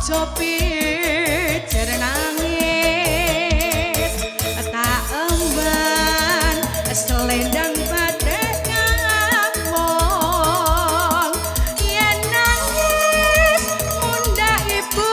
ojo pijer nangis tak emban selendang badhe ngapong yen nangis mundhak ibu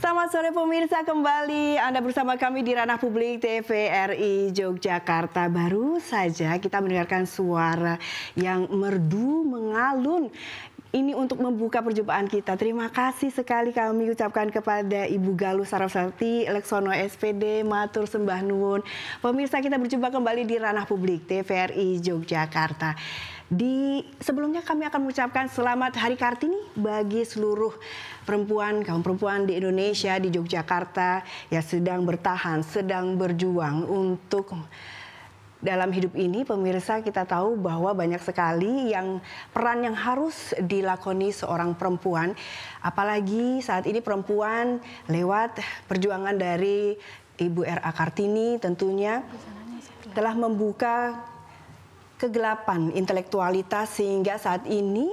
Selamat sore pemirsa, kembali Anda bersama kami di Ranah Publik TVRI Yogyakarta. Baru saja kita mendengarkan suara yang merdu mengalun. Ini untuk membuka perjumpaan kita. Terima kasih sekali kami ucapkan kepada Ibu Galuh Saraswati Leksono SPD, matur sembah nuwun. Pemirsa, kita berjumpa kembali di Ranah Publik TVRI Yogyakarta. Sebelumnya kami akan mengucapkan selamat Hari Kartini bagi seluruh kaum perempuan di Indonesia, di Yogyakarta yang sedang bertahan, sedang berjuang untuk dalam hidup ini. Pemirsa, kita tahu bahwa banyak sekali peran yang harus dilakoni seorang perempuan, apalagi saat ini perempuan lewat perjuangan dari Ibu R.A. Kartini tentunya telah membuka kegelapan intelektualitas sehingga saat ini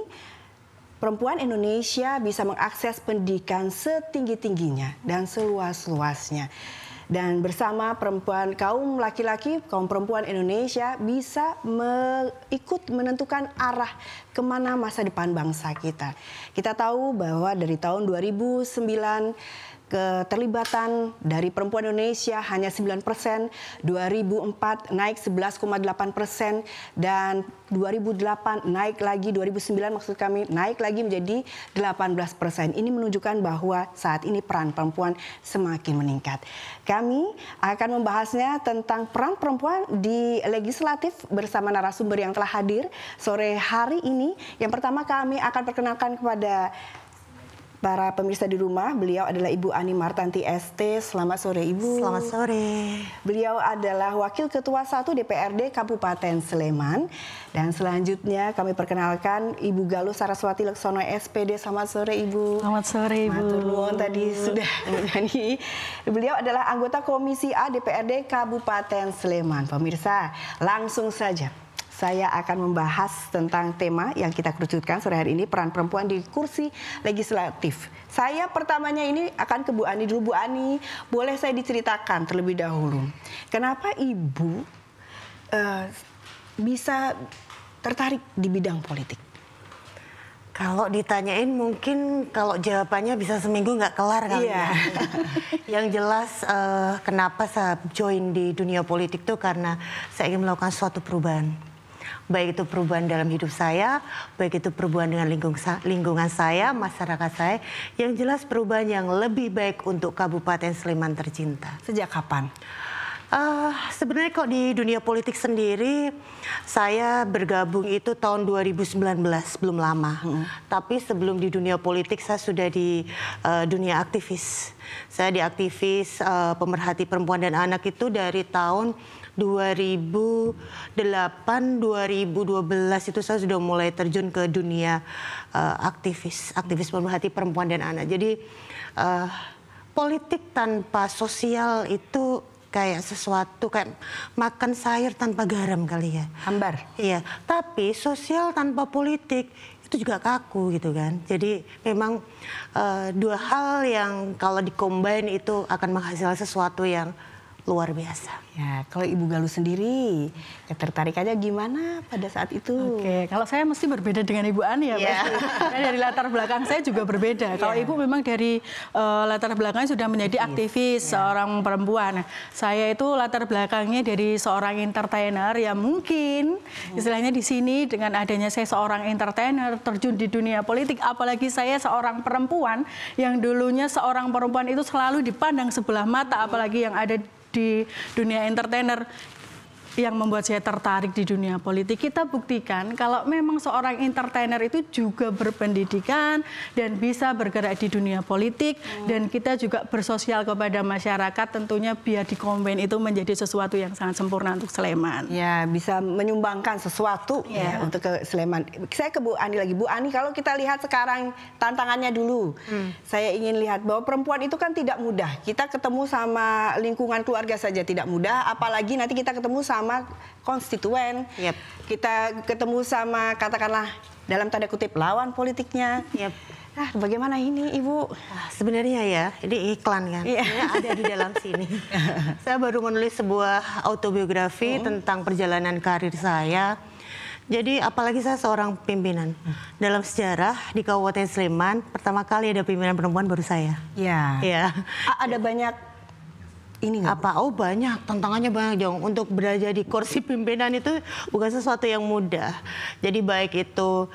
perempuan Indonesia bisa mengakses pendidikan setinggi-tingginya dan seluas-luasnya. Dan bersama kaum laki-laki, kaum perempuan Indonesia bisa ikut menentukan arah kemana masa depan bangsa kita. Kita tahu bahwa dari tahun 2009 keterlibatan dari perempuan Indonesia hanya 9%, 2004 naik 11,8%, dan 2008 naik lagi, 2009 maksud kami naik lagi menjadi 18%. Ini menunjukkan bahwa saat ini peran perempuan semakin meningkat. Kami akan membahasnya tentang peran perempuan di legislatif bersama narasumber yang telah hadir sore hari ini. Yang pertama kami akan perkenalkan kepada para pemirsa di rumah, beliau adalah Ibu Ani Martanti ST. Selamat sore Ibu. Selamat sore. Beliau adalah Wakil Ketua 1 DPRD Kabupaten Sleman. Dan selanjutnya kami perkenalkan Ibu Galuh Saraswati Leksono SPD. Selamat sore Ibu. Selamat sore Ibu. Matur nuwun tadi sudah menyanyi. Beliau adalah anggota Komisi A DPRD Kabupaten Sleman. Pemirsa, langsung saja saya akan membahas tentang tema yang kita kerucutkan sore hari ini, peran perempuan di kursi legislatif. Saya pertamanya ini akan ke Bu Ani dulu. Bu Ani, boleh saya diceritakan terlebih dahulu, kenapa Ibu bisa tertarik di bidang politik? Kalau ditanyain mungkin kalau jawabannya bisa seminggu nggak kelar kali ya. Yang jelas kenapa saya join di dunia politik itu karena saya ingin melakukan suatu perubahan. Baik itu perubahan dalam hidup saya, baik itu perubahan dengan lingkungan saya, masyarakat saya. Yang jelas perubahan yang lebih baik untuk Kabupaten Sleman tercinta. Sejak kapan? Sebenarnya kok di dunia politik sendiri, saya bergabung itu tahun 2019, belum lama. Tapi sebelum di dunia politik, saya sudah di dunia aktivis. Saya di aktivis pemerhati perempuan dan anak itu dari tahun 2008-2012 itu saya sudah mulai terjun ke dunia aktivis pemerhati perempuan dan anak. Jadi politik tanpa sosial itu kayak sesuatu kayak makan sayur tanpa garam kali ya. Hambar. Iya, tapi sosial tanpa politik itu juga kaku gitu kan. Jadi memang dua hal yang kalau dikombin itu akan menghasilkan sesuatu yang luar biasa. Ya, kalau Ibu Galuh sendiri ketertarikannya gimana pada saat itu? Oke, kalau saya mesti berbeda dengan Ibu Ani ya, Karena dari latar belakang saya juga berbeda. Kalau Ibu memang dari latar belakangnya sudah menjadi aktivis seorang perempuan. Saya itu latar belakangnya dari seorang entertainer yang mungkin istilahnya di sini dengan adanya saya seorang entertainer terjun di dunia politik, apalagi saya seorang perempuan yang dulunya seorang perempuan itu selalu dipandang sebelah mata, apalagi yang ada di dunia entertainer yang membuat saya tertarik di dunia politik. Kita buktikan kalau memang seorang entertainer itu juga berpendidikan dan bisa bergerak di dunia politik dan kita juga bersosial kepada masyarakat, tentunya biar dikombin itu menjadi sesuatu yang sangat sempurna untuk Sleman. Ya, bisa menyumbangkan sesuatu ya untuk ke Sleman. Saya ke Bu Ani lagi. Bu Ani, kalau kita lihat sekarang tantangannya dulu. Saya ingin lihat bahwa perempuan itu kan tidak mudah. Kita ketemu sama lingkungan keluarga saja tidak mudah, apalagi nanti kita ketemu sama konstituen, kita ketemu sama katakanlah dalam tanda kutip lawan politiknya. Nah, bagaimana ini Ibu? Sebenarnya ya, ini iklan kan, ada di dalam sini. Saya baru menulis sebuah autobiografi tentang perjalanan karir saya. Jadi apalagi saya seorang pimpinan. Dalam sejarah di Kabupaten Sleman, pertama kali ada pimpinan perempuan baru saya. Ada banyak ini Oh banyak, tantangannya banyak Jong. Untuk berada di kursi pimpinan itu bukan sesuatu yang mudah. Jadi baik itu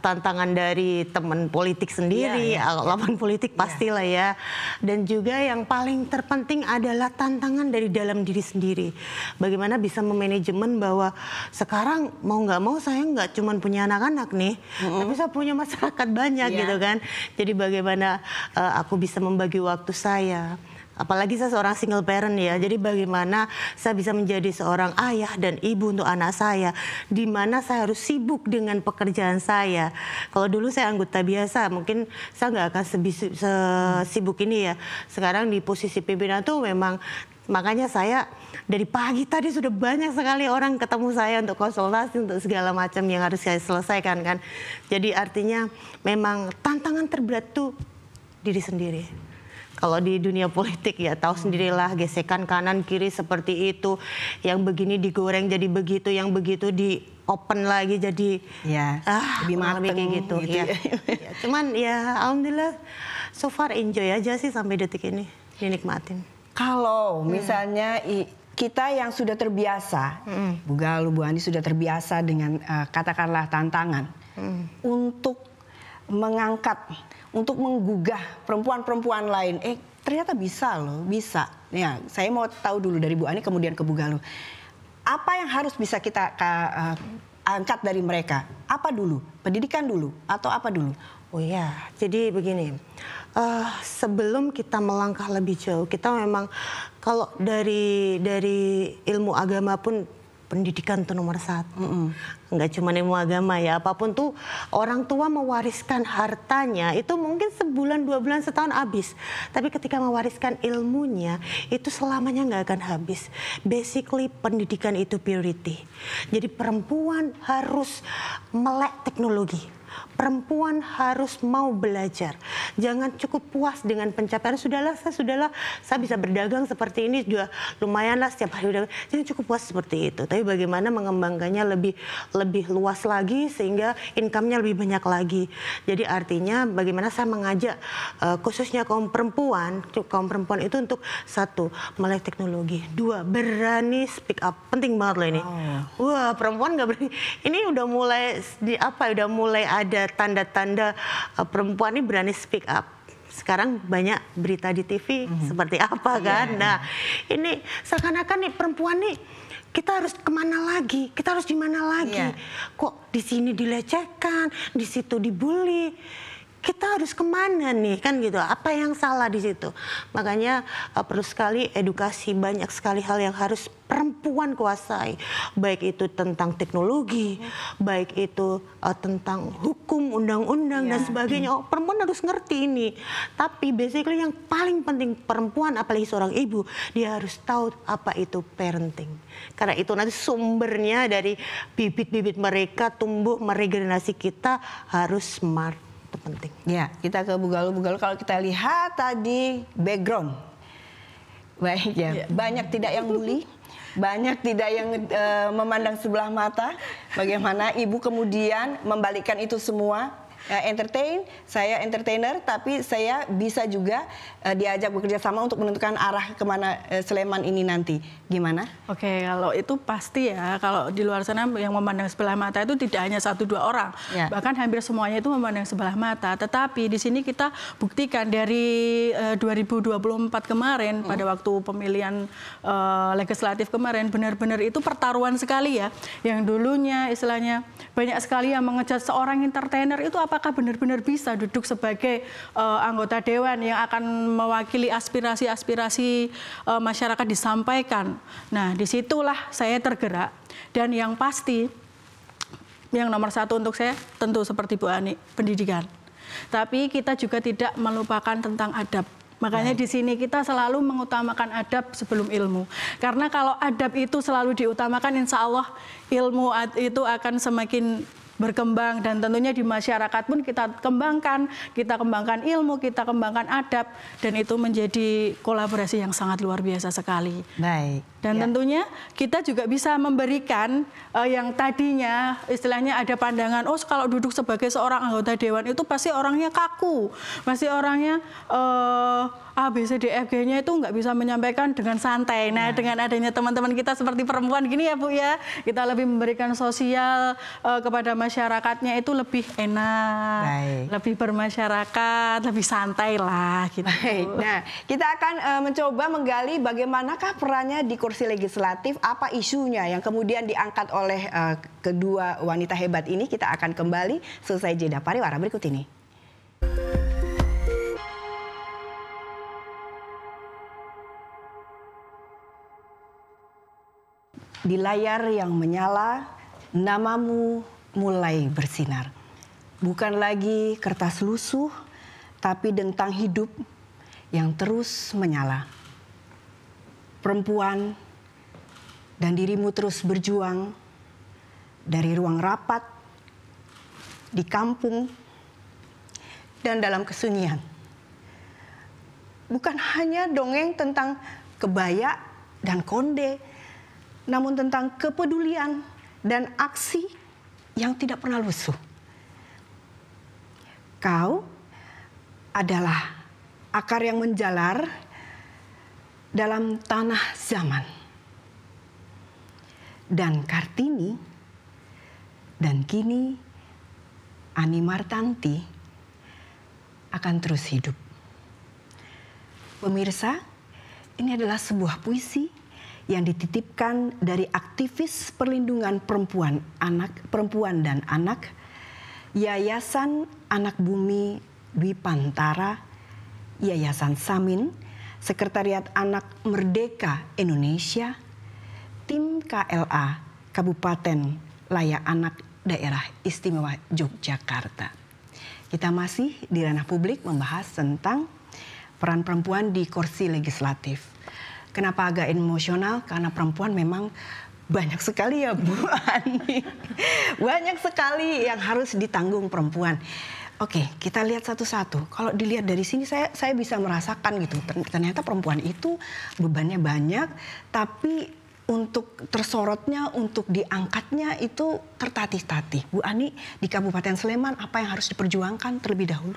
tantangan dari teman politik sendiri, lawan politik pastilah ya. Dan juga yang paling terpenting adalah tantangan dari dalam diri sendiri. Bagaimana bisa memanajemen bahwa sekarang mau nggak mau saya nggak cuma punya anak-anak nih, tapi saya punya masyarakat banyak gitu kan. Jadi bagaimana aku bisa membagi waktu saya. Apalagi saya seorang single parent ya, jadi bagaimana saya bisa menjadi seorang ayah dan ibu untuk anak saya, di mana saya harus sibuk dengan pekerjaan saya. Kalau dulu saya anggota biasa, mungkin saya nggak akan sesibuk ini ya. Sekarang di posisi pimpinan tuh memang, makanya saya dari pagi tadi sudah banyak sekali orang ketemu saya untuk konsultasi, untuk segala macam yang harus saya selesaikan kan. Jadi artinya memang tantangan terberat tuh diri sendiri. Kalau di dunia politik ya tahu sendirilah, gesekan kanan kiri seperti itu, yang begini digoreng jadi begitu, yang begitu di open lagi jadi lebih mateng kayak gitu. Cuman ya alhamdulillah so far enjoy aja sih sampai detik ini, dinikmatin. Kalau misalnya kita yang sudah terbiasa, Bu Galuh, Bu Ani sudah terbiasa dengan katakanlah tantangan untuk mengangkat, untuk menggugah perempuan-perempuan lain. Ternyata bisa loh, bisa. Ya, saya mau tahu dulu dari Bu Ani kemudian ke Bu Galuh. Apa yang harus bisa kita angkat dari mereka? Apa dulu? Pendidikan dulu atau apa dulu? Oh ya, jadi begini. Sebelum kita melangkah lebih jauh, kita memang kalau dari ilmu agama pun pendidikan itu nomor satu. Nggak cuma ilmu agama ya, apapun tuh orang tua mewariskan hartanya itu mungkin sebulan, 2 bulan, setahun habis. Tapi ketika mewariskan ilmunya itu selamanya nggak akan habis. Basically pendidikan itu priority. Jadi perempuan harus melek teknologi. Perempuan harus mau belajar. Jangan cukup puas dengan pencapaian. Sudahlah, saya bisa berdagang seperti ini juga lumayan lah setiap hari. Jangan cukup puas seperti itu. Tapi bagaimana mengembangkannya lebih luas lagi sehingga income-nya lebih banyak lagi. Jadi artinya bagaimana saya mengajak khususnya kaum perempuan itu untuk 1, melek teknologi. 2, berani speak up. Penting banget loh ini. Wah, perempuan nggak berani. Ini udah mulai ada tanda-tanda perempuan ini berani speak up. Sekarang banyak berita di TV seperti apa kan. Nah ini seakan-akan nih perempuan nih kita harus kemana lagi, kita harus di mana lagi. Kok di sini dilecehkan, di situ dibully. kita harus kemana nih kan gitu, apa yang salah di situ. Makanya perlu sekali edukasi, banyak sekali hal yang harus perempuan kuasai, baik itu tentang teknologi, baik itu tentang hukum, undang-undang dan sebagainya. Perempuan harus ngerti ini. Tapi basically yang paling penting perempuan, apalagi seorang ibu, dia harus tahu apa itu parenting. Karena itu nanti sumbernya dari bibit-bibit mereka tumbuh, meregenerasi kita harus smart. Itu penting. Ya, kita ke Bu Galuh. Bu Galuh, kalau kita lihat tadi background, baik ya, banyak tidak yang bully, banyak tidak yang memandang sebelah mata. Bagaimana ibu kemudian membalikkan itu semua, entertain, saya entertainer, tapi saya bisa juga diajak bekerja sama untuk menentukan arah kemana Sleman ini nanti. Gimana? Oke, kalau itu pasti ya, kalau di luar sana yang memandang sebelah mata itu tidak hanya 1-2 orang, bahkan hampir semuanya itu memandang sebelah mata. Tetapi di sini kita buktikan dari 2024 kemarin, pada waktu pemilihan legislatif kemarin, benar-benar itu pertaruhan sekali ya. Yang dulunya istilahnya banyak sekali yang mengejar seorang entertainer itu apakah benar-benar bisa duduk sebagai anggota dewan yang akan mewakili aspirasi-aspirasi masyarakat disampaikan. Nah, disitulah saya tergerak. Dan yang pasti, yang nomor 1 untuk saya tentu seperti Bu Ani, pendidikan. Tapi kita juga tidak melupakan tentang adab. Makanya di sini kita selalu mengutamakan adab sebelum ilmu. Karena kalau adab itu selalu diutamakan, insya Allah ilmu itu akan semakin berkembang, dan tentunya di masyarakat pun kita kembangkan ilmu, kita kembangkan adab, dan itu menjadi kolaborasi yang sangat luar biasa sekali. Baik. Dan tentunya kita juga bisa memberikan yang tadinya istilahnya ada pandangan, oh kalau duduk sebagai seorang anggota dewan itu pasti orangnya kaku, pasti orangnya A, B, C, D, F, G-nya itu nggak bisa menyampaikan dengan santai. Nah, dengan adanya teman-teman kita seperti perempuan gini ya Bu ya, kita lebih memberikan sosial kepada masyarakatnya itu lebih enak, lebih bermasyarakat, lebih santai lah gitu. Baik. Nah, kita akan mencoba menggali bagaimanakah perannya di kursi legislatif, apa isunya yang kemudian diangkat oleh kedua wanita hebat ini. Kita akan kembali selesai jeda pariwara berikut ini. Di layar yang menyala, namamu mulai bersinar. Bukan lagi kertas lusuh, tapi dentang hidup yang terus menyala. Perempuan dan dirimu terus berjuang dari ruang rapat, di kampung, dan dalam kesunyian. Bukan hanya dongeng tentang kebaya dan konde, namun tentang kepedulian dan aksi yang tidak pernah lusuh. Kau adalah akar yang menjalar dalam tanah zaman. Dan Kartini, dan kini Ani Martanti akan terus hidup. Pemirsa, ini adalah sebuah puisi yang dititipkan dari aktivis perlindungan perempuan dan anak, Yayasan Anak Bumi Dwipantara, Yayasan Samin, Sekretariat Anak Merdeka Indonesia, Tim KLA Kabupaten Layak Anak Daerah Istimewa Yogyakarta. Kita masih di ranah publik membahas tentang peran perempuan di kursi legislatif. Kenapa agak emosional? Karena perempuan memang banyak sekali ya Bu Ani. Banyak sekali yang harus ditanggung perempuan. Oke, kita lihat satu-satu. Kalau dilihat dari sini saya bisa merasakan gitu. Ternyata perempuan itu bebannya banyak, tapi untuk tersorotnya, untuk diangkatnya itu tertatih-tatih. Bu Ani, di Kabupaten Sleman apa yang harus diperjuangkan terlebih dahulu?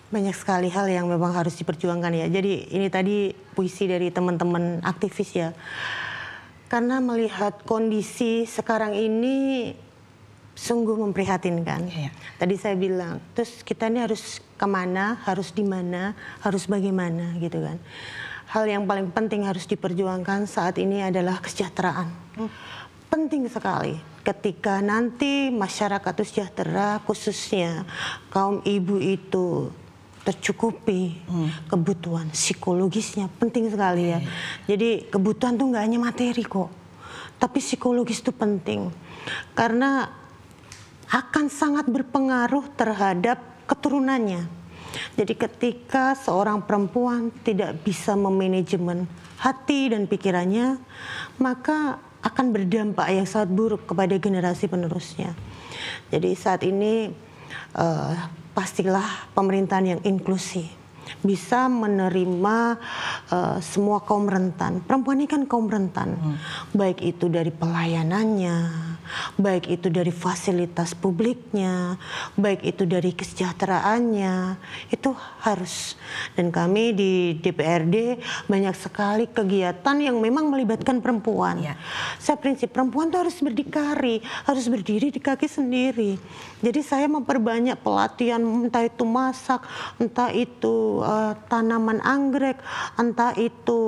Banyak sekali hal yang memang harus diperjuangkan ya. Jadi ini tadi puisi dari teman-teman aktivis ya. Karena melihat kondisi sekarang ini sungguh memprihatinkan. Tadi saya bilang, terus kita ini harus kemana, harus di mana, harus bagaimana gitu kan. Hal yang paling penting harus diperjuangkan saat ini adalah kesejahteraan. penting sekali ketika nanti masyarakat itu sejahtera, khususnya kaum ibu itu tercukupi kebutuhan psikologisnya, penting sekali ya. Jadi kebutuhan tuh nggak hanya materi kok, tapi psikologis itu penting karena akan sangat berpengaruh terhadap keturunannya. Jadi ketika seorang perempuan tidak bisa memanajemen hati dan pikirannya, maka akan berdampak yang sangat buruk kepada generasi penerusnya. Jadi saat ini pastilah pemerintahan yang inklusif, bisa menerima semua kaum rentan. Perempuan ini kan kaum rentan, baik itu dari pelayanannya, baik itu dari fasilitas publiknya, baik itu dari kesejahteraannya, itu harus. Dan kami di DPRD banyak sekali kegiatan yang memang melibatkan perempuan. Saya prinsip perempuan itu harus berdikari, harus berdiri di kaki sendiri. Jadi saya memperbanyak pelatihan, entah itu masak, entah itu tanaman anggrek, entah itu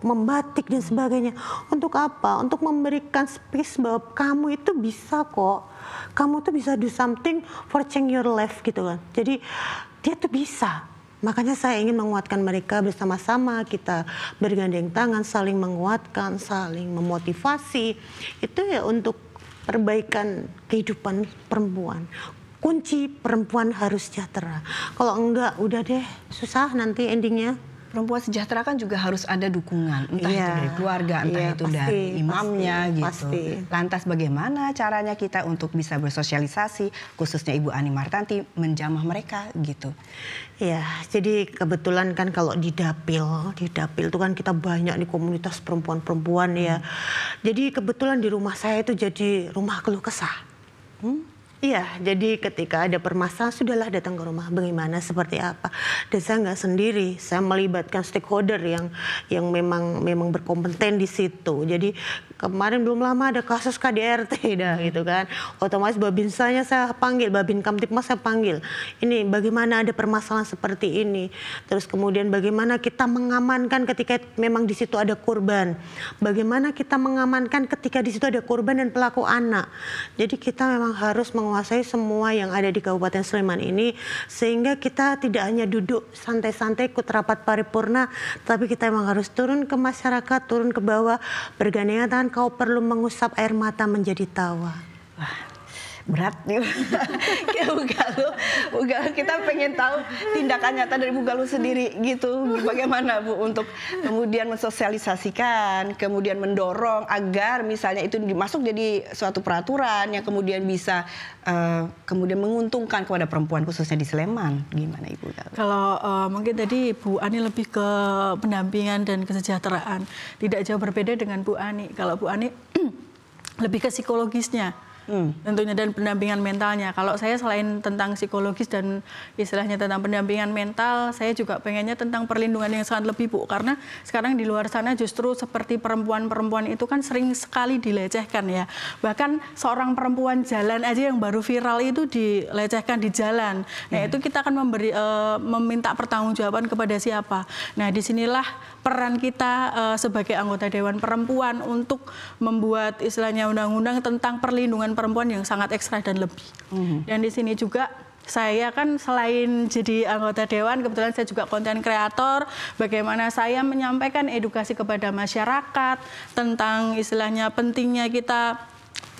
membatik dan sebagainya. Untuk apa? Untuk memberikan space bahwa kamu itu bisa kok. Kamu tuh bisa do something for change your life gitu kan. Jadi dia tuh bisa. Makanya saya ingin menguatkan mereka bersama-sama, kita bergandeng tangan, saling menguatkan, saling memotivasi. Itu ya untuk perbaikan kehidupan perempuan. Kunci perempuan harus sejahtera. Kalau enggak, udah deh, susah nanti endingnya. Perempuan sejahtera kan juga harus ada dukungan, entah itu dari keluarga, entah itu pasti, dari imamnya gitu. Pasti. Lantas bagaimana caranya kita untuk bisa bersosialisasi, khususnya Ibu Ani Martanti, menjamah mereka gitu? Ya, jadi kebetulan kan kalau di dapil itu kan kita banyak nih komunitas perempuan-perempuan ya. Jadi kebetulan di rumah saya itu jadi rumah keluh kesah. Iya, jadi ketika ada permasalahan sudahlah datang ke rumah, bagaimana, seperti apa. Dan saya nggak sendiri, saya melibatkan stakeholder yang memang berkompeten di situ. Jadi kemarin belum lama ada kasus KDRT dah gitu kan. Otomatis Babinsanya saya panggil, Babin Kamtipmas saya panggil. Ini bagaimana ada permasalahan seperti ini. Terus kemudian bagaimana kita mengamankan ketika memang di situ ada korban. Bagaimana kita mengamankan ketika di situ ada korban dan pelaku anak. Jadi kita memang harus menguasai semua yang ada di Kabupaten Sleman ini, sehingga kita tidak hanya duduk santai-santai ikut rapat paripurna, tapi kita memang harus turun ke masyarakat, turun ke bawah, bergandengan tangan. Kau perlu mengusap air mata menjadi tawa. Wah, berat nih. Bu Galuh, kita pengen tahu tindakan nyata dari Bu Galuh sendiri gitu. Bagaimana Bu untuk kemudian mensosialisasikan, kemudian mendorong agar misalnya itu dimasuk jadi suatu peraturan yang kemudian bisa kemudian menguntungkan kepada perempuan khususnya di Sleman. Gimana Ibu Galuh? Kalau mungkin tadi Bu Ani lebih ke pendampingan dan kesejahteraan. Tidak jauh berbeda dengan Bu Ani. Kalau Bu Ani lebih ke psikologisnya. Tentunya dan pendampingan mentalnya. Kalau saya selain tentang psikologis dan istilahnya tentang pendampingan mental, saya juga pengennya tentang perlindungan yang sangat lebih Bu. Karena sekarang di luar sana justru seperti perempuan-perempuan itu kan sering sekali dilecehkan ya. Bahkan seorang perempuan jalan aja yang baru viral itu dilecehkan di jalan. Nah itu kita akan meminta pertanggungjawaban kepada siapa. Nah disinilah peran kita sebagai anggota Dewan Perempuan untuk membuat istilahnya undang-undang tentang perlindungan perempuan yang sangat ekstra dan lebih. Dan di sini juga saya kan selain jadi anggota Dewan, kebetulan saya juga konten kreator. Bagaimana saya menyampaikan edukasi kepada masyarakat tentang istilahnya pentingnya kita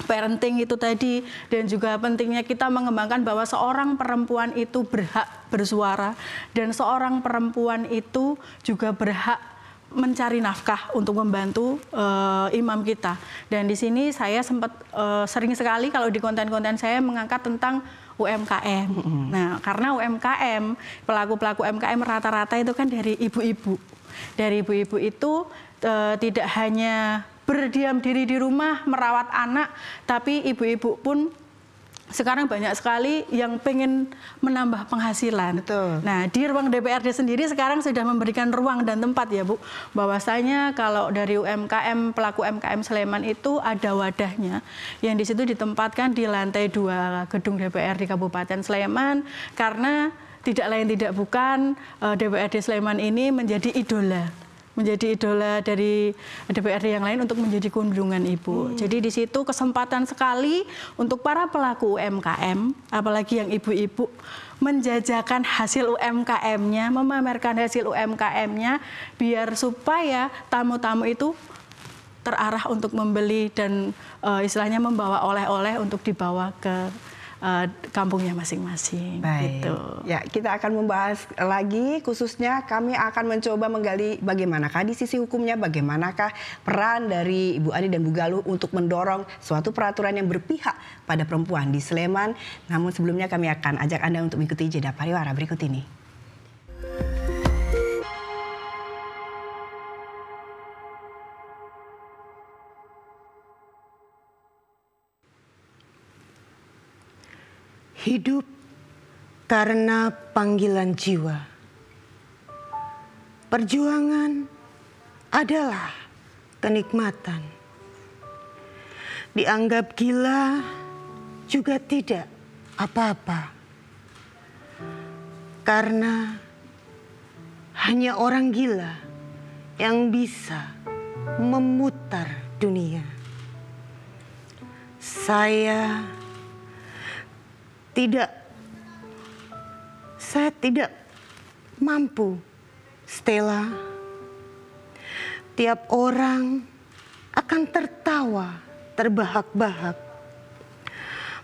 parenting itu tadi, dan juga pentingnya kita mengembangkan bahwa seorang perempuan itu berhak bersuara dan seorang perempuan itu juga berhak mencari nafkah untuk membantu imam kita. Dan di sini saya sempat sering sekali kalau di konten-konten saya mengangkat tentang UMKM. Nah, karena UMKM, pelaku-pelaku UMKM rata-rata itu kan dari ibu-ibu. Dari ibu-ibu itu tidak hanya berdiam diri di rumah merawat anak, tapi ibu-ibu pun sekarang banyak sekali yang pengen menambah penghasilan. Betul. Nah, di ruang DPRD sendiri sekarang sudah memberikan ruang dan tempat ya Bu, bahwasanya kalau dari UMKM, pelaku UMKM Sleman itu ada wadahnya, yang di situ ditempatkan di lantai 2 gedung DPRD Kabupaten Sleman, karena tidak lain tidak bukan DPRD Sleman ini menjadi idola menjadi idola dari DPRD yang lain untuk menjadi kunjungan Ibu. Jadi di situ kesempatan sekali untuk para pelaku UMKM, apalagi yang ibu-ibu, menjajakan hasil UMKM-nya, memamerkan hasil UMKM-nya, biar supaya tamu-tamu itu terarah untuk membeli dan istilahnya membawa oleh-oleh untuk dibawa ke kampungnya masing-masing. Baik. Gitu. Ya, kita akan membahas lagi, khususnya kami akan mencoba menggali bagaimanakah di sisi hukumnya, bagaimanakah peran dari Ibu Ani dan Bu Galuh untuk mendorong suatu peraturan yang berpihak pada perempuan di Sleman. Namun sebelumnya kami akan ajak Anda untuk mengikuti jeda pariwara berikut ini. Hidup karena panggilan jiwa. Perjuangan adalah kenikmatan. Dianggap gila juga tidak apa-apa. Karena hanya orang gila yang bisa memutar dunia. Saya tidak mampu, Stella. Tiap orang akan tertawa terbahak-bahak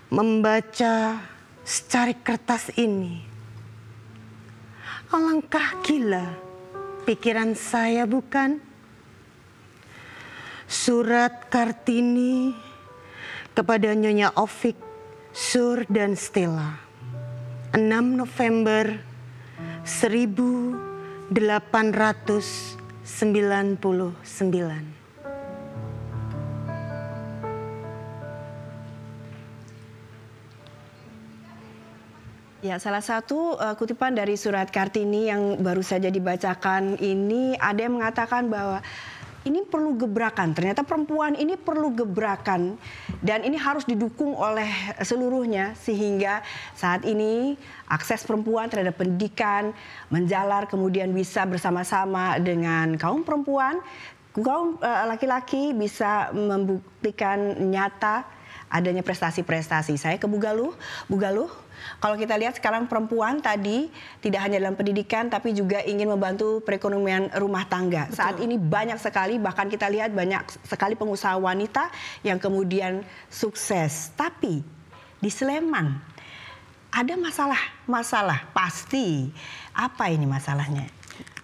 membaca secari kertas ini. Alangkah gila pikiran saya, bukan? Surat Kartini kepada Nyonya Ovik, Sur dan Stella, 6 November 1899. Ya, salah satu kutipan dari surat Kartini yang baru saja dibacakan ini ada yang mengatakan bahwa ini perlu gebrakan, ternyata perempuan ini perlu gebrakan dan ini harus didukung oleh seluruhnya sehingga saat ini akses perempuan terhadap pendidikan menjalar, kemudian bisa bersama-sama dengan kaum perempuan, kaum laki-laki bisa membuktikan nyata adanya prestasi-prestasi. Saya ke Bu Galuh. Bu Galuh, kalau kita lihat sekarang perempuan tadi tidak hanya dalam pendidikan tapi juga ingin membantu perekonomian rumah tangga. Betul. Saat ini banyak sekali, bahkan kita lihat banyak sekali pengusaha wanita yang kemudian sukses. Tapi di Sleman ada masalah pasti. Apa ini masalahnya?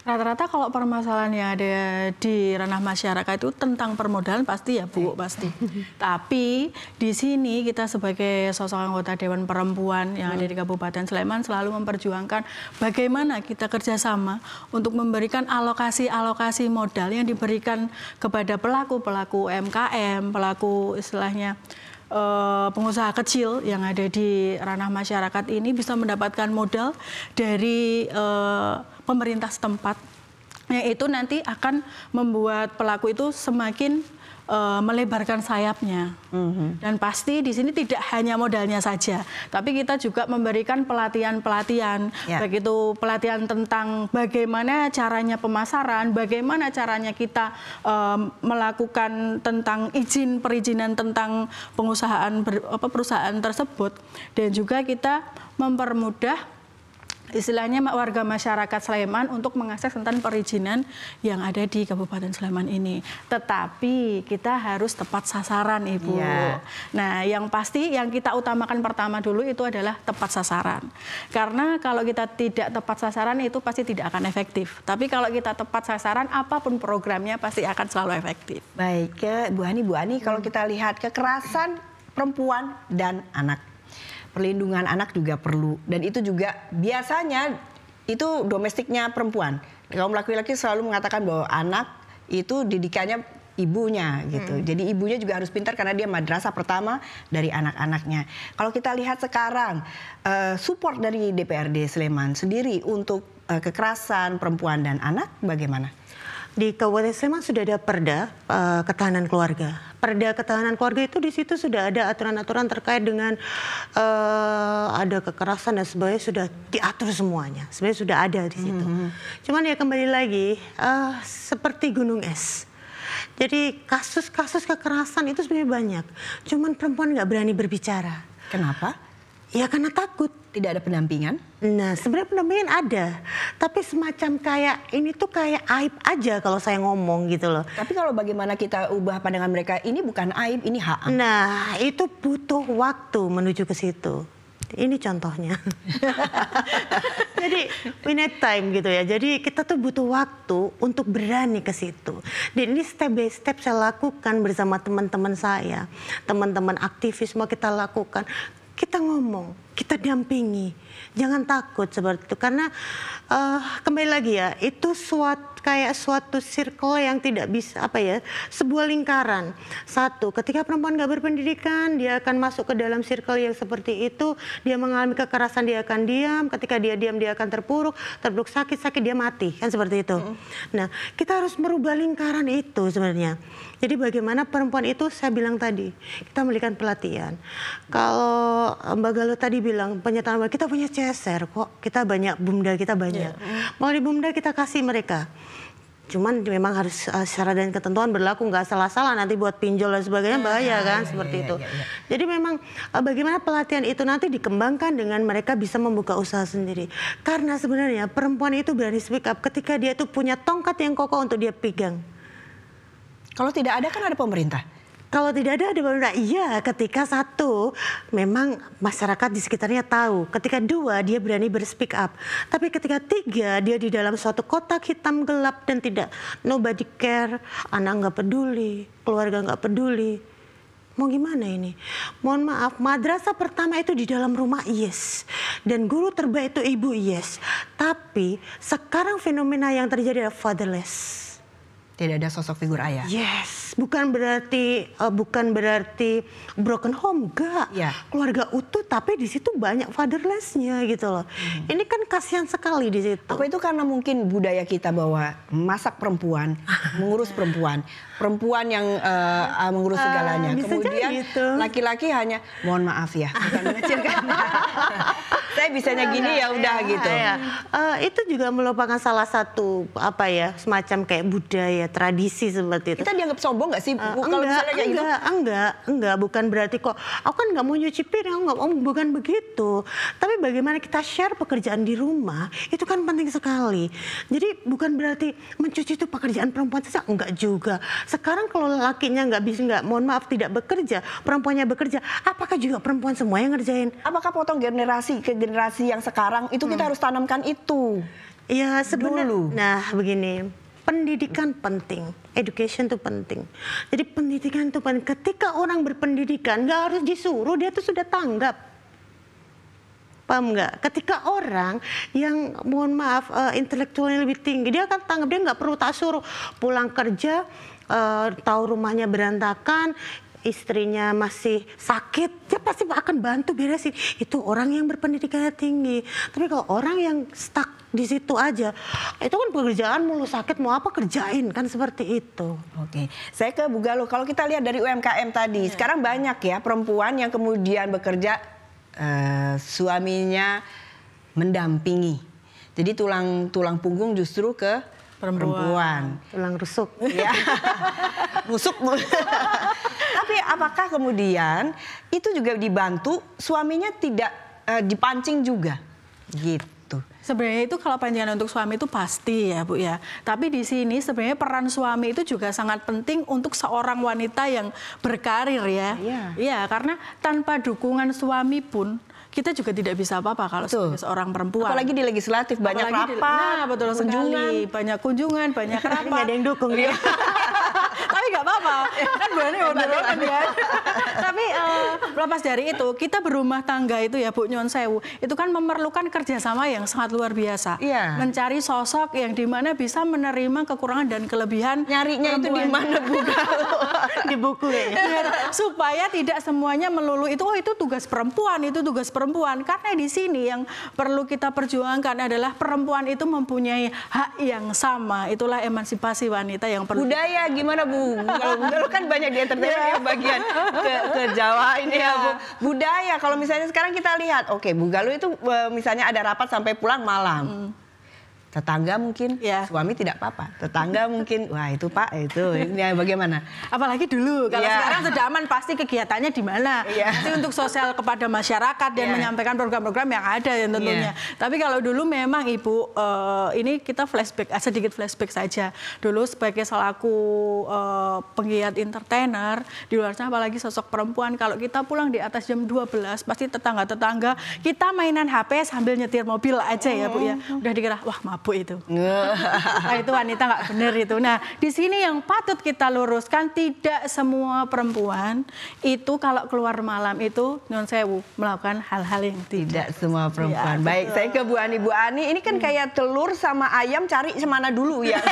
Rata-rata kalau permasalahan yang ada di ranah masyarakat itu tentang permodalan pasti ya Bu, pasti. Tapi di sini kita sebagai sosok anggota Dewan Perempuan yang ada di Kabupaten Sleman selalu memperjuangkan bagaimana kita kerjasama untuk memberikan alokasi modal yang diberikan kepada pelaku-pelaku UMKM, pelaku istilahnya pengusaha kecil yang ada di ranah masyarakat ini bisa mendapatkan modal dari pemerintah setempat, yaitu nanti akan membuat pelaku itu semakin melebarkan sayapnya. Dan pasti di sini tidak hanya modalnya saja, tapi kita juga memberikan pelatihan-pelatihan, baik itu pelatihan tentang bagaimana caranya pemasaran, bagaimana caranya kita melakukan tentang perizinan tentang perusahaan tersebut, dan juga kita mempermudah istilahnya warga masyarakat Sleman untuk mengakses tentang perizinan yang ada di Kabupaten Sleman ini. Tetapi kita harus tepat sasaran, Ibu. Yeah. Nah, yang pasti yang kita utamakan pertama dulu itu adalah tepat sasaran. Karena kalau kita tidak tepat sasaran itu pasti tidak akan efektif. Tapi kalau kita tepat sasaran, apapun programnya pasti akan selalu efektif. Baik, Bu Ani, kalau kita lihat kekerasan perempuan dan anak, perlindungan anak juga perlu, dan itu juga biasanya itu domestiknya perempuan. Kaum laki-laki selalu mengatakan bahwa anak itu didikannya ibunya gitu. Jadi ibunya juga harus pintar karena dia madrasah pertama dari anak-anaknya. Kalau kita lihat sekarang support dari DPRD Sleman sendiri untuk kekerasan perempuan dan anak bagaimana? di Kabupaten Sleman sudah ada Perda ketahanan keluarga. Perda ketahanan keluarga itu di situ sudah ada aturan-aturan terkait dengan ada kekerasan dan sebagainya, sudah diatur semuanya. Sebenarnya sudah ada di situ. Cuman ya kembali lagi seperti gunung es. Jadi kasus-kasus kekerasan itu sebenarnya banyak. Cuman perempuan nggak berani berbicara. Kenapa? Ya karena takut. Tidak ada pendampingan? Nah sebenarnya pendampingan ada. Tapi semacam kayak ini tuh kayak aib aja kalau saya ngomong gitu loh. Tapi kalau bagaimana kita ubah pandangan mereka, ini bukan aib, ini hak. Nah itu butuh waktu menuju ke situ. Ini contohnya. Jadi we need time gitu ya. Jadi kita tuh butuh waktu untuk berani ke situ. Dan ini step by step saya lakukan bersama teman-teman saya. Teman-teman aktivis mau kita lakukan. Kita ngomong, kita dampingi. Jangan takut seperti itu. Karena kembali lagi ya, itu kayak suatu circle yang tidak bisa, sebuah lingkaran. Satu, ketika perempuan nggak berpendidikan, dia akan masuk ke dalam circle yang seperti itu. Dia mengalami kekerasan, dia akan diam. Ketika dia diam, dia akan terpuruk sakit, dia mati. Kan seperti itu. Nah, kita harus merubah lingkaran itu sebenarnya. Jadi bagaimana perempuan itu, saya bilang tadi, kita memberikan pelatihan. Kalau Mbak Galuh tadi bilang, penyataan kita punya CSR kok, kita banyak, BUMDA kita banyak. Mau di BUMDA kita kasih mereka. Cuman memang harus syarat dan ketentuan berlaku, nggak salah-salah nanti buat pinjol dan sebagainya bahaya kan, seperti itu. Jadi memang bagaimana pelatihan itu nanti dikembangkan dengan mereka bisa membuka usaha sendiri. Karena sebenarnya perempuan itu berani speak up ketika dia itu punya tongkat yang kokoh untuk dia pegang. Kalau tidak ada kan ada pemerintah. Kalau tidak ada pemerintah, iya. Ketika satu, memang masyarakat di sekitarnya tahu. Ketika dua, dia berani berspeak up. Tapi ketika tiga, dia di dalam suatu kotak hitam gelap dan tidak nobody care. Anak nggak peduli, keluarga nggak peduli. Mau gimana ini? Mohon maaf, madrasah pertama itu di dalam rumah, yes. Dan guru terbaik itu ibu, yes. Tapi sekarang fenomena yang terjadi adalah fatherless. Tidak ada sosok figur ayah. Yes, bukan berarti broken home, enggak. Keluarga utuh, tapi di situ banyak fatherlessnya gitu loh. Ini kan kasihan sekali di situ. Apa itu karena mungkin budaya kita bahwa masak perempuan, mengurus perempuan yang mengurus segalanya. Kemudian laki-laki hanya, mohon maaf ya, bukan mengecilkan. Saya bisanya gini ya udah gitu. Itu juga merupakan salah satu semacam kayak budaya, tradisi seperti itu. Kita dianggap sombong nggak sih kalau misalnya kayak gitu? Enggak, bukan berarti kok aku kan nggak mau nyuci piring, bukan begitu. Tapi bagaimana kita share pekerjaan di rumah itu kan penting sekali. Jadi bukan berarti mencuci itu pekerjaan perempuan saja, enggak juga. Sekarang kalau lakinya mohon maaf tidak bekerja, perempuannya bekerja, apakah juga perempuan semua yang ngerjain? Apakah potong generasi ke generasi yang sekarang itu kita harus tanamkan itu? Ya sebenarnya. Nah begini, pendidikan penting, education itu penting. Jadi pendidikan itu penting. Ketika orang berpendidikan nggak harus disuruh, dia tuh sudah tanggap. Paham nggak? Ketika orang yang mohon maaf intelektualnya lebih tinggi, dia akan tanggap, dia nggak perlu tak suruh. Pulang kerja, tahu rumahnya berantakan, istrinya masih sakit, dia pasti akan bantu beresin. Itu orang yang berpendidikannya tinggi. Tapi kalau orang yang stuck di situ aja, itu kan pekerjaan mulu, sakit mau apa kerjain, kan seperti itu. Oke, saya ke Bu Galuh. Kalau kita lihat dari UMKM tadi, sekarang banyak ya perempuan yang kemudian bekerja, suaminya mendampingi. Jadi tulang punggung justru ke perempuan. Tulang rusuk. Ya. Rusuk. Tapi apakah kemudian itu juga dibantu suaminya tidak dipancing juga? Gitu. Sebenarnya itu kalau pancingan untuk suami itu pasti ya Bu ya. Tapi di sini sebenarnya peran suami itu juga sangat penting untuk seorang wanita yang berkarir ya. Iya, karena tanpa dukungan suami pun kita juga tidak bisa apa-apa kalau sebagai seorang perempuan. Apalagi di legislatif banyak rapat, betul sekali, banyak kunjungan, banyak rapat. Nggak ada yang dukung dia. Tapi nggak apa-apa, kan berani ya. Tapi lepas dari itu kita berumah tangga itu ya Bu Nyun Sewu, itu kan memerlukan kerjasama yang sangat luar biasa. Iya. Mencari sosok yang dimana bisa menerima kekurangan dan kelebihan. Nyarinya itu di mana Bu Galuh? Di buku ya. Supaya tidak semuanya melulu itu itu tugas perempuan, itu tugas perempuan. Karena di sini yang perlu kita perjuangkan adalah perempuan itu mempunyai hak yang sama. Itulah emansipasi wanita yang perlu. Budaya gimana Bu? Kalau Bu Galuh kan banyak di entertainment yang bagian ke Jawa ini ya Bu. Budaya kalau misalnya sekarang kita lihat, oke Bu Galuh itu misalnya ada rapat sampai pulang malam. Tetangga mungkin suami tidak apa-apa. Tetangga mungkin wah itu Pak itu ini bagaimana? Apalagi dulu kalau sekarang sudah aman pasti kegiatannya di mana? Pasti untuk sosial kepada masyarakat dan menyampaikan program-program yang ada ya tentunya. Tapi kalau dulu memang Ibu ini kita flashback sedikit flashback saja. Dulu sebagai selaku penggiat entertainer di luar sana apalagi sosok perempuan kalau kita pulang di atas jam 12 pasti tetangga-tetangga kita mainan HP sambil nyetir mobil aja ya Bu ya. Udah dikira wah mabuk itu. Nah, itu wanita nggak benar itu. Nah, di sini yang patut kita luruskan tidak semua perempuan itu kalau keluar malam itu Nyun Sewu melakukan hal-hal yang tidak semua perempuan. Ya, baik, saya ke Bu Ani. Bu Ani, ini kan kayak telur sama ayam cari semana dulu ya.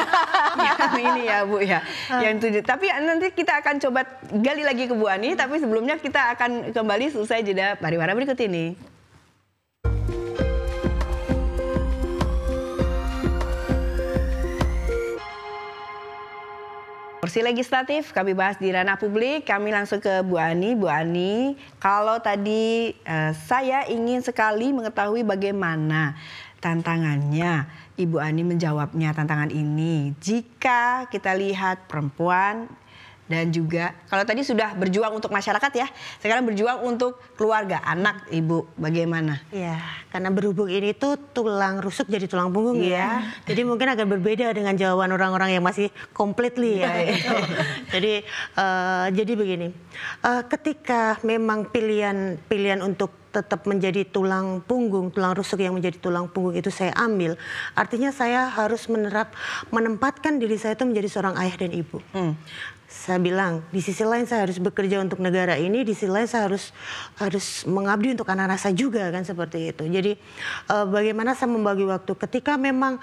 Yang ini ya Bu ya. Yang itu. Tapi nanti kita akan coba gali lagi ke Bu Ani, tapi sebelumnya kita akan kembali selesai jeda pariwara berikut ini. Kursi legislatif kami bahas di ranah publik, kami langsung ke Bu Ani. Bu Ani, kalau tadi saya ingin sekali mengetahui bagaimana tantangannya Ibu Ani menjawabnya tantangan ini. Jika kita lihat perempuan dan juga kalau tadi sudah berjuang untuk masyarakat ya, sekarang berjuang untuk keluarga, anak, Ibu, bagaimana? Ya, karena berhubung ini tuh tulang rusuk jadi tulang punggung ya. Jadi mungkin agak berbeda dengan jawaban orang-orang yang masih completely ya. Jadi begini, ketika memang pilihan untuk tetap menjadi tulang punggung, tulang rusuk yang menjadi tulang punggung itu saya ambil, artinya saya harus menempatkan diri saya itu menjadi seorang ayah dan ibu. Saya bilang di sisi lain saya harus bekerja untuk negara ini, di sisi lain saya harus mengabdi untuk anak-anak saya juga kan seperti itu. Jadi bagaimana saya membagi waktu ketika memang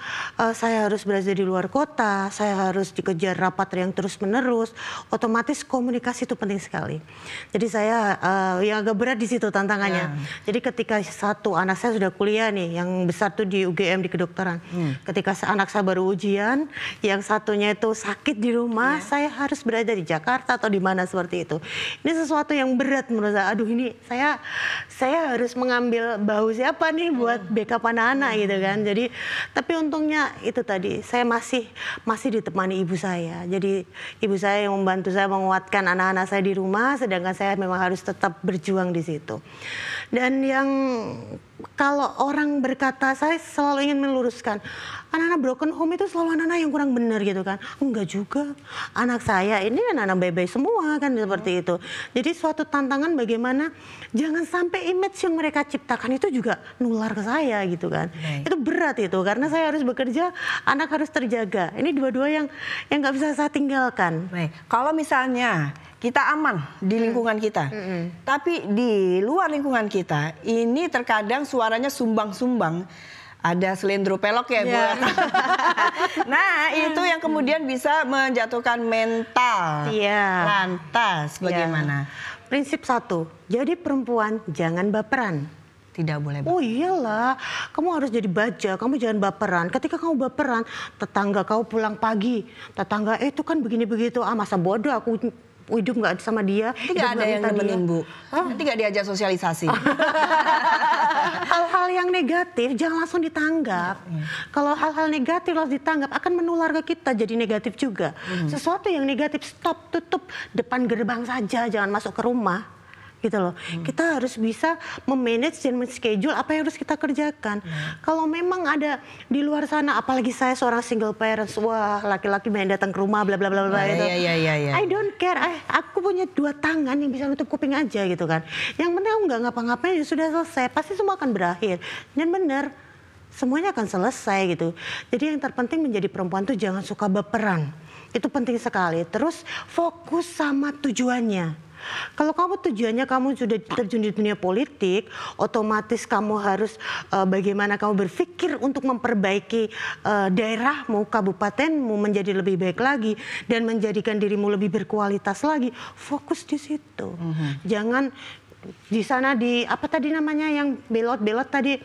saya harus berada di luar kota, saya harus dikejar rapat yang terus menerus, otomatis komunikasi itu penting sekali. Jadi saya yang agak berat di situ tantangannya. Jadi ketika satu anak saya sudah kuliah nih, yang besar tuh di UGM di kedokteran. Ketika anak saya baru ujian, yang satunya itu sakit di rumah, saya harus berada di Jakarta atau di mana seperti itu. Ini sesuatu yang berat menurut saya. Aduh ini saya harus mengambil bahu siapa nih buat backup anak-anak gitu kan. Jadi tapi untungnya itu tadi saya masih ditemani ibu saya. Jadi ibu saya yang membantu saya menguatkan anak-anak saya di rumah, sedangkan saya memang harus tetap berjuang di situ. Dan yang kalau orang berkata, saya selalu ingin meluruskan, anak-anak broken home itu selalu anak-anak yang kurang benar gitu kan. Enggak juga, anak saya ini anak-anak baik-baik semua kan seperti itu. Jadi suatu tantangan bagaimana jangan sampai image yang mereka ciptakan itu juga nular ke saya gitu kan. Itu berat itu, karena saya harus bekerja, anak harus terjaga. Ini dua-dua yang nggak bisa saya tinggalkan. Baik, kalau misalnya kita aman di lingkungan kita, tapi di luar lingkungan kita ini terkadang suaranya sumbang-sumbang, ada selendro pelok ya Bu. Nah itu yang kemudian bisa menjatuhkan mental. Lantas bagaimana? Prinsip satu, jadi perempuan jangan baperan. Tidak boleh baperan. Oh iyalah, kamu harus jadi baja, kamu jangan baperan. Ketika kamu baperan, tetangga kau pulang pagi, tetangga itu kan begini begitu, masa bodoh aku hidup nggak sama dia. Tidak ada yang nemenin Bu. Nanti nggak diajak sosialisasi. Hal-hal yang negatif jangan langsung ditanggap. Kalau hal-hal negatif langsung ditanggap akan menular ke kita jadi negatif juga. Sesuatu yang negatif stop, tutup depan gerbang saja, jangan masuk ke rumah. Gitu loh. Kita harus bisa memanage dan men-schedule apa yang harus kita kerjakan. Kalau memang ada di luar sana, apalagi saya seorang single parents, wah laki-laki main datang ke rumah bla bla bla bla itu. I don't care. Aku punya 2 tangan yang bisa nutup kuping aja gitu kan. Yang penting aku nggak ngapa-ngapain sudah selesai, pasti semua akan berakhir. Dan benar, semuanya akan selesai gitu. Jadi yang terpenting menjadi perempuan tuh jangan suka baperan. Itu penting sekali. Terus fokus sama tujuannya. Kalau kamu tujuannya kamu sudah terjun di dunia politik, otomatis kamu harus bagaimana kamu berpikir untuk memperbaiki daerahmu, kabupatenmu menjadi lebih baik lagi dan menjadikan dirimu lebih berkualitas lagi. Fokus di situ. Jangan di sana di apa tadi namanya yang belot-belot tadi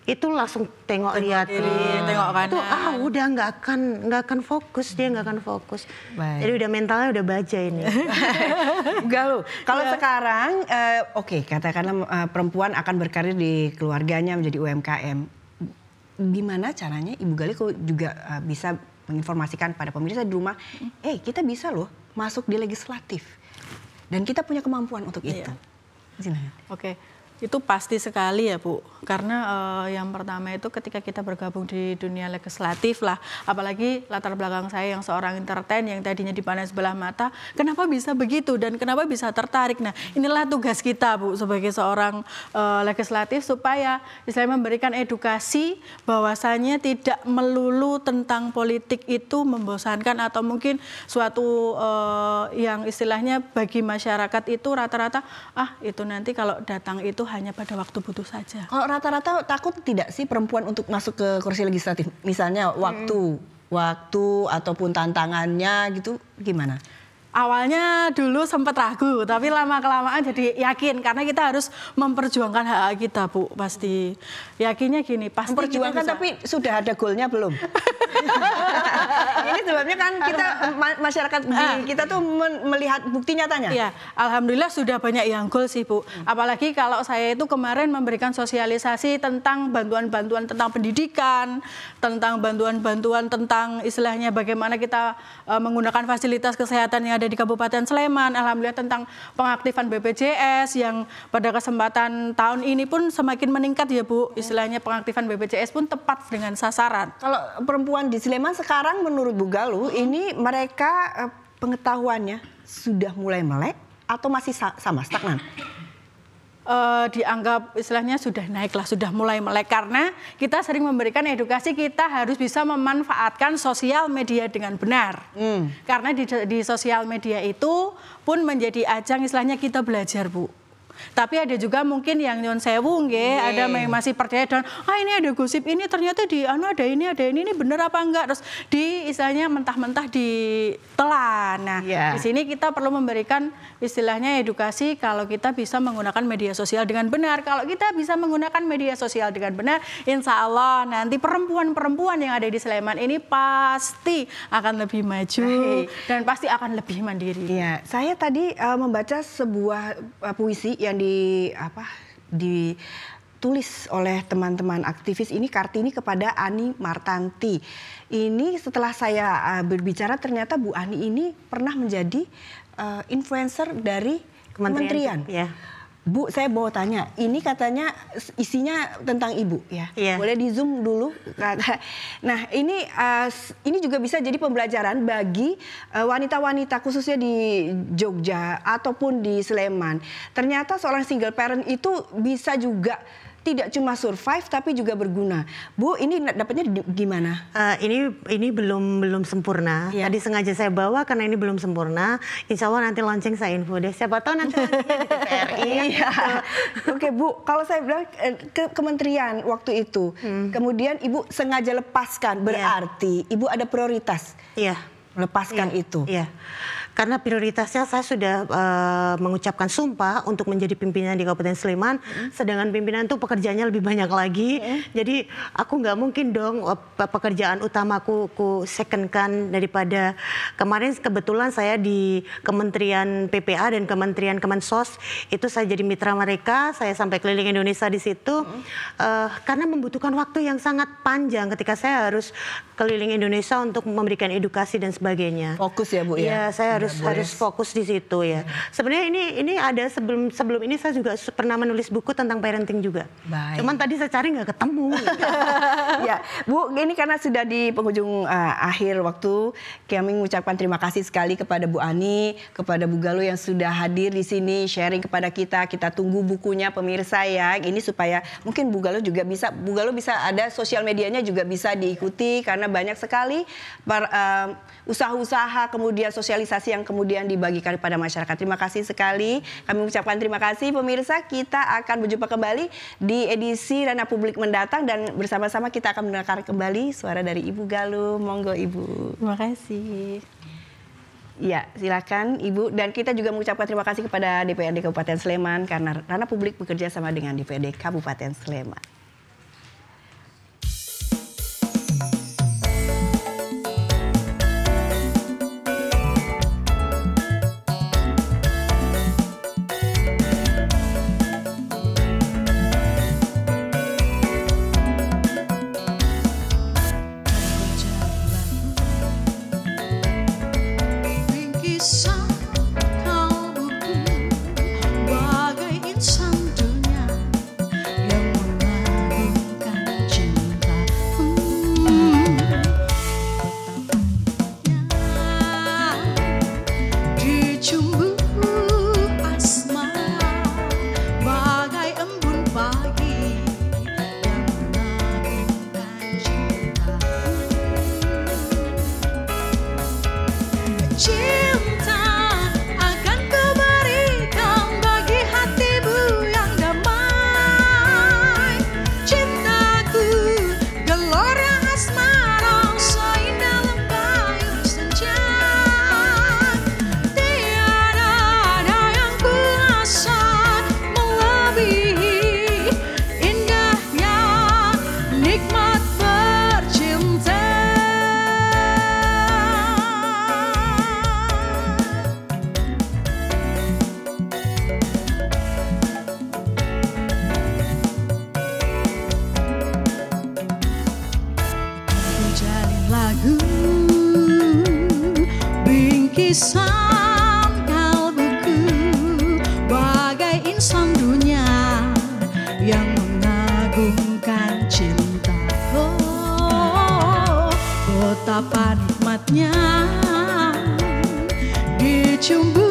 itu langsung tengok lihat tengok kanan. Itu udah nggak akan fokus, dia nggak akan fokus. Baik. Jadi udah mentalnya udah baja ini. Galuh. Kalau sekarang oke, katakanlah perempuan akan berkarir di keluarganya menjadi UMKM. Gimana caranya Ibu Galuh juga bisa menginformasikan pada pemirsa di rumah, kita bisa loh masuk di legislatif. Dan kita punya kemampuan untuk itu. Oke, itu pasti sekali ya Bu. Karena yang pertama itu ketika kita bergabung di dunia legislatif lah, apalagi latar belakang saya yang seorang entertain yang tadinya dipandang sebelah mata, kenapa bisa begitu dan kenapa bisa tertarik? Nah, inilah tugas kita Bu sebagai seorang legislatif supaya istilahnya memberikan edukasi bahwasannya tidak melulu tentang politik itu membosankan atau mungkin suatu yang istilahnya bagi masyarakat itu rata-rata itu nanti kalau datang itu hanya pada waktu butuh saja. Kalau rata-rata takut tidak sih perempuan untuk masuk ke kursi legislatif? Misalnya waktu ataupun tantangannya gitu gimana? Awalnya dulu sempat ragu, tapi lama-kelamaan jadi yakin karena kita harus memperjuangkan hak kita, Bu. Pasti yakinnya gini, pasti memperjuangkan kita bisa. Tapi sudah ada goalnya belum? Ini sebabnya kan kita masyarakat kita tuh melihat bukti nyatanya. Iya, alhamdulillah sudah banyak yang goal sih Bu. Apalagi kalau saya itu kemarin memberikan sosialisasi tentang bantuan-bantuan tentang pendidikan, tentang bantuan-bantuan tentang istilahnya bagaimana kita menggunakan fasilitas kesehatan yang ada di Kabupaten Sleman. Alhamdulillah tentang pengaktifan BPJS yang pada kesempatan tahun ini pun semakin meningkat ya Bu. Istilahnya pengaktifan BPJS pun tepat dengan sasaran. Kalau perempuan di Sleman sekarang menurut Bu Galuh ini mereka pengetahuannya sudah mulai melek atau masih sama stagnan? Dianggap istilahnya sudah naik lah, sudah mulai melek karena kita sering memberikan edukasi kita harus bisa memanfaatkan sosial media dengan benar. Karena di sosial media itu pun menjadi ajang istilahnya kita belajar Bu. Tapi ada juga mungkin yang nyun sewu ada yang masih percaya dan ini ada gosip ini ternyata ada ini bener apa enggak, terus di istilahnya mentah-mentah ditelan. Nah, di sini kita perlu memberikan istilahnya edukasi kalau kita bisa menggunakan media sosial dengan benar. Kalau kita bisa menggunakan media sosial dengan benar, insya Allah nanti perempuan-perempuan yang ada di Sleman ini pasti akan lebih maju dan pasti akan lebih mandiri. Iya, saya tadi membaca sebuah puisi yang ditulis oleh teman-teman aktivis ini Kartini kepada Ani Martanti. Ini setelah saya berbicara ternyata Bu Ani ini pernah menjadi influencer dari kementerian. Ya. Bu, saya mau tanya, ini katanya isinya tentang Ibu ya. Boleh di zoom dulu. Nah, ini juga bisa jadi pembelajaran bagi wanita-wanita khususnya di Jogja ataupun di Sleman. Ternyata seorang single parent itu bisa juga tidak cuma survive tapi juga berguna. Bu, ini dapatnya gimana? Ini belum sempurna. Tadi sengaja saya bawa karena ini belum sempurna. Insya Allah nanti launching saya info deh. Siapa tahu nanti launchingnya di TVRI. Oke Bu, kalau saya bilang ke kementerian waktu itu, kemudian Ibu sengaja lepaskan, berarti Ibu ada prioritas. Melepaskan itu. Karena prioritasnya saya sudah mengucapkan sumpah untuk menjadi pimpinan di Kabupaten Sleman, sedangkan pimpinan itu pekerjaannya lebih banyak lagi. Jadi aku nggak mungkin dong pekerjaan utamaku ku secondkan daripada kemarin kebetulan saya di Kementerian PPA dan Kementerian Kemensos itu saya jadi mitra mereka, saya sampai keliling Indonesia di situ karena membutuhkan waktu yang sangat panjang ketika saya harus keliling Indonesia untuk memberikan edukasi dan sebagainya. Fokus ya Bu ya. Saya harus fokus di situ ya. Sebenarnya ini ada sebelum ini saya juga pernah menulis buku tentang parenting juga. Cuman tadi saya cari nggak ketemu. Ya, Bu, ini karena sudah di penghujung akhir waktu, kami mengucapkan terima kasih sekali kepada Bu Ani, kepada Bu Galuh yang sudah hadir di sini sharing kepada kita. Kita tunggu bukunya pemirsa ya. Ini supaya mungkin Bu Galuh juga bisa ada sosial medianya juga bisa diikuti karena banyak sekali usaha-usaha kemudian sosialisasi yang kemudian dibagikan kepada masyarakat. Terima kasih sekali. Kami mengucapkan terima kasih pemirsa. Kita akan berjumpa kembali di edisi Ranah Publik mendatang dan bersama-sama kita akan mendengar kembali suara dari Ibu Galuh. Monggo Ibu. Terima kasih. Ya, silakan Ibu. Dan kita juga mengucapkan terima kasih kepada DPRD Kabupaten Sleman karena Ranah Publik bekerja sama dengan DPRD Kabupaten Sleman. Bingkisan kalbuku bagai insan dunia yang mengagungkan cinta. Oh, betapa nikmatnya dicumbu